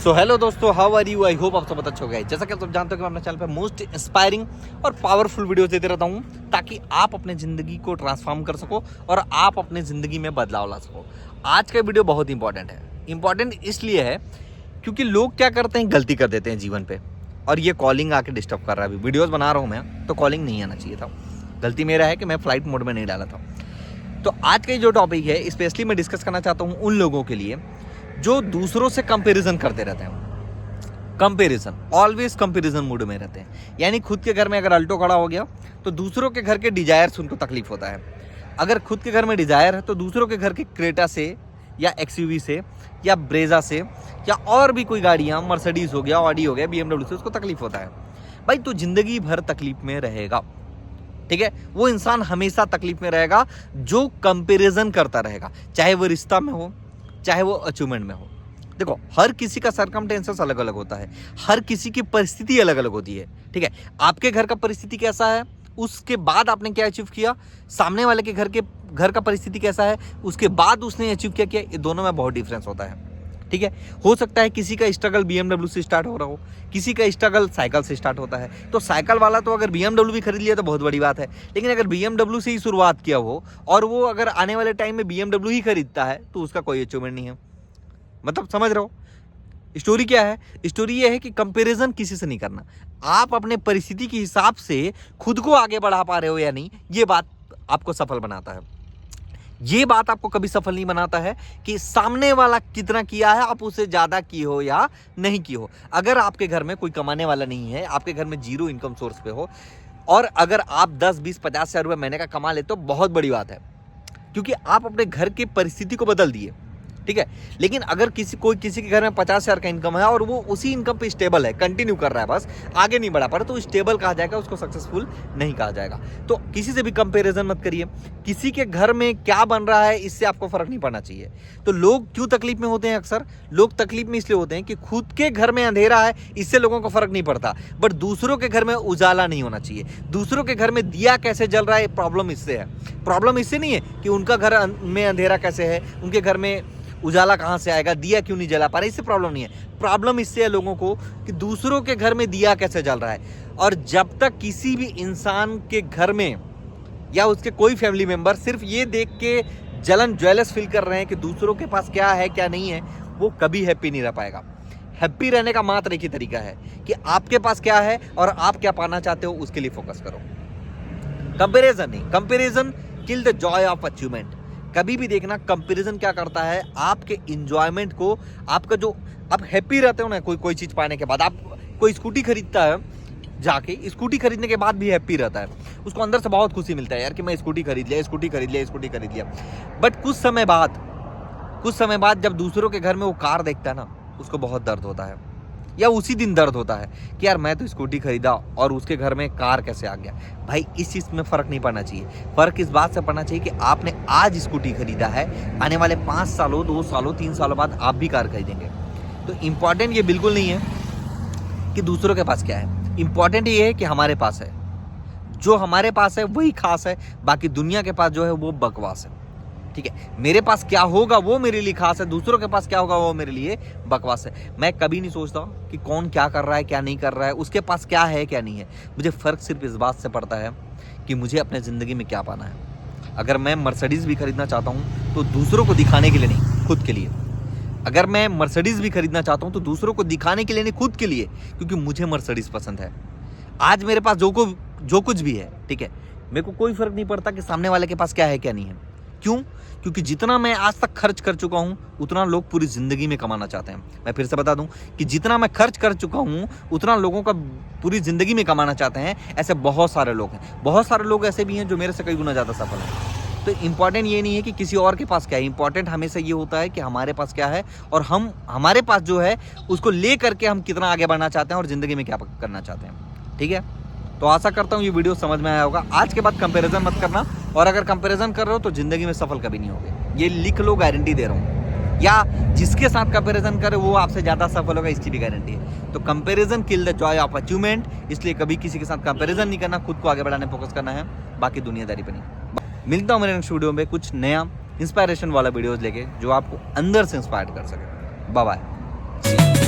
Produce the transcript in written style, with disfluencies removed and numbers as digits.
सो hello दोस्तों, how are you? I hope आप सब अच्छा हो गया। जैसा कि आप सब जानते हो कि मैं अपने चैनल पे मोस्ट इंस्पायरिंग और पावरफुल वीडियोस देते रहता हूँ ताकि आप अपने ज़िंदगी को ट्रांसफॉर्म कर सको और आप अपने ज़िंदगी में बदलाव ला सको। आज का वीडियो बहुत इंपॉर्टेंट है। इंपॉर्टेंट इसलिए है क्योंकि लोग क्या करते हैं, गलती कर देते हैं जीवन पे। और ये कॉलिंग आके डिस्टर्ब कर रहा है। अभी वीडियोज़ बना रहा हूँ मैं, तो कॉलिंग नहीं आना चाहिए था। गलती मेरा है कि मैं फ्लाइट मोड में नहीं डाला था। तो आज का जो टॉपिक है स्पेशली मैं डिस्कस करना चाहता हूँ उन लोगों के लिए जो दूसरों से कंपैरिजन करते रहते हैं। कंपैरिजन, ऑलवेज कंपैरिजन मूड में रहते हैं। यानी खुद के घर में अगर अल्टो खड़ा हो गया तो दूसरों के घर के डिजायर से उनको तकलीफ होता है। अगर खुद के घर में डिजायर है तो दूसरों के घर के क्रेटा से या एक्सयूवी से या ब्रेजा से या और भी कोई गाड़ियाँ, मर्सिडीज हो गया, ऑडी हो गया, BMW से उसको तकलीफ होता है। भाई तो जिंदगी भर तकलीफ में रहेगा, ठीक है। वो इंसान हमेशा तकलीफ में रहेगा जो कंपैरिजन करता रहेगा, चाहे वो रिश्ता में हो, चाहे वो अचीवमेंट में हो। देखो, हर किसी का सर्कमस्टेंसेस अलग अलग होता है, हर किसी की परिस्थिति अलग अलग होती है, ठीक है। आपके घर का परिस्थिति कैसा है, उसके बाद आपने क्या अचीव किया, सामने वाले के घर का परिस्थिति कैसा है, उसके बाद उसने अचीव क्या किया, ये दोनों में बहुत डिफरेंस होता है, ठीक है। हो सकता है किसी का स्ट्रगल BMW से स्टार्ट हो रहा हो, किसी का स्ट्रगल साइकिल से स्टार्ट होता है। तो साइकिल वाला तो अगर BMW भी खरीद लिया तो बहुत बड़ी बात है, लेकिन अगर BMW से ही शुरुआत किया हो और वो अगर आने वाले टाइम में BMW ही खरीदता है तो उसका कोई अचीवमेंट नहीं है। मतलब समझ रहे हो स्टोरी क्या है? स्टोरी ये है कि कंपैरिजन किसी से नहीं करना। आप अपने परिस्थिति के हिसाब से खुद को आगे बढ़ा पा रहे हो या नहीं, ये बात आपको सफल बनाता है। ये बात आपको कभी सफल नहीं बनाता है कि सामने वाला कितना किया है, आप उसे ज्यादा किए हो या नहीं किए हो। अगर आपके घर में कोई कमाने वाला नहीं है, आपके घर में जीरो इनकम सोर्स पे हो और अगर आप 10, 20, 50 हजार रुपये महीने का कमा ले तो बहुत बड़ी बात है, क्योंकि आप अपने घर की परिस्थिति को बदल दिए, ठीक है। लेकिन अगर किसी के घर में 50 हजार का इनकम है और वो उसी इनकम पे स्टेबल है, कंटिन्यू कर रहा है, बस आगे नहीं बढ़ा पा रहा, तो स्टेबल कहा जाएगा, उसको सक्सेसफुल नहीं कहा जाएगा। तो किसी से भी कंपैरिजन मत करिए। किसी के घर में क्या बन रहा है इससे आपको फर्क नहीं पड़ना चाहिए। तो लोग क्यों तकलीफ में होते हैं? अक्सर लोग तकलीफ में इसलिए होते हैं कि खुद के घर में अंधेरा है, इससे लोगों को फर्क नहीं पड़ता, बट दूसरों के घर में उजाला नहीं होना चाहिए। दूसरों के घर में दिया कैसे जल रहा है, प्रॉब्लम इससे है। प्रॉब्लम इससे नहीं है कि उनका घर में अंधेरा कैसे है, उनके घर में उजाला कहाँ से आएगा, दिया क्यों नहीं जला पा रहा, इससे प्रॉब्लम नहीं है। प्रॉब्लम इससे है लोगों को कि दूसरों के घर में दिया कैसे जल रहा है। और जब तक किसी भी इंसान के घर में या उसके कोई फैमिली मेंबर सिर्फ ये देख के ज्वेलस फील कर रहे हैं कि दूसरों के पास क्या है क्या नहीं है, वो कभी हैप्पी नहीं रह पाएगा। हैप्पी रहने का मात्र एक ही तरीका है कि आपके पास क्या है और आप क्या पाना चाहते हो, उसके लिए फोकस करो। कंपैरिजन नहीं, comparison kill the Joy of achievement. कभी भी देखना कंपैरिजन क्या करता है, आपके इंजॉयमेंट को, आपका जो आप हैप्पी रहते हो ना कोई चीज पाने के बाद, आप कोई स्कूटी खरीदता है, जाके स्कूटी खरीदने के बाद भी हैप्पी रहता है, उसको अंदर से बहुत खुशी मिलता है यार कि मैं स्कूटी खरीद लिया। बट कुछ समय बाद जब दूसरों के घर में वो कार देखता है ना, उसको बहुत दर्द होता है, या उसी दिन दर्द होता है कि यार मैं तो स्कूटी खरीदा और उसके घर में कार कैसे आ गया। भाई इस चीज़ में फ़र्क नहीं पड़ना चाहिए। फ़र्क इस बात से पड़ना चाहिए कि आपने आज स्कूटी खरीदा है, आने वाले 5 सालों, 2 सालों, 3 सालों बाद आप भी कार खरीदेंगे। तो इम्पॉर्टेंट ये बिल्कुल नहीं है कि दूसरों के पास क्या है, इम्पॉर्टेंट ये है कि हमारे पास है। जो हमारे पास है वही खास है, बाकी दुनिया के पास जो है वो बकवास है, ठीक है। मेरे पास क्या होगा वो मेरे लिए खास है, दूसरों के पास क्या होगा वो मेरे लिए बकवास है। मैं कभी नहीं सोचता कि कौन क्या कर रहा है क्या नहीं कर रहा है, उसके पास क्या है क्या नहीं है। मुझे फ़र्क सिर्फ इस बात से पड़ता है कि मुझे अपने ज़िंदगी में क्या पाना है। अगर मैं मर्सिडीज़ भी खरीदना चाहता हूँ तो दूसरों को दिखाने के लिए नहीं, खुद के लिए। अगर मैं मर्सिडीज़ भी खरीदना चाहता हूँ तो दूसरों को दिखाने के लिए नहीं, खुद के लिए, क्योंकि मुझे मर्सिडीज़ पसंद है। आज मेरे पास जो कुछ भी है, ठीक है, मेरे को कोई फ़र्क नहीं पड़ता कि सामने वाले के पास क्या है क्या नहीं है। क्यों? क्योंकि जितना मैं आज तक खर्च कर चुका हूं उतना लोग पूरी जिंदगी में कमाना चाहते हैं। मैं फिर से बता दूं कि जितना मैं खर्च कर चुका हूं उतना लोगों का पूरी जिंदगी में कमाना चाहते हैं। ऐसे बहुत सारे लोग हैं, बहुत सारे लोग ऐसे भी हैं जो मेरे से कई गुना ज़्यादा सफल हैं। तो इंपॉर्टेंट ये नहीं है कि किसी और के पास क्या है, इंपॉर्टेंट हमेशा ये होता है कि हमारे पास क्या है और हम हमारे पास जो है उसको ले करके हम कितना आगे बढ़ना चाहते हैं और ज़िंदगी में क्या करना चाहते हैं, ठीक है। तो आशा करता हूँ ये वीडियो समझ में आया होगा। आज के बाद कंपैरिजन मत करना, और अगर कंपैरिजन कर रहे हो तो ज़िंदगी में सफल कभी नहीं होगे, ये लिख लो, गारंटी दे रहा हूँ। या जिसके साथ कंपैरिजन करे वो आपसे ज़्यादा सफल होगा, इसकी भी गारंटी है। तो comparison kill the Joy of achievement, इसलिए कभी किसी के साथ कंपैरिजन नहीं करना, खुद को आगे बढ़ाने फोकस करना है, बाकी दुनियादारी पर नहीं। मिलता हूँ मेरे नेक्स्ट वीडियो में कुछ नया इंस्पायरेशन वाला वीडियोज़ लेके जो आपको अंदर से इंस्पायर कर सके। Bye bye.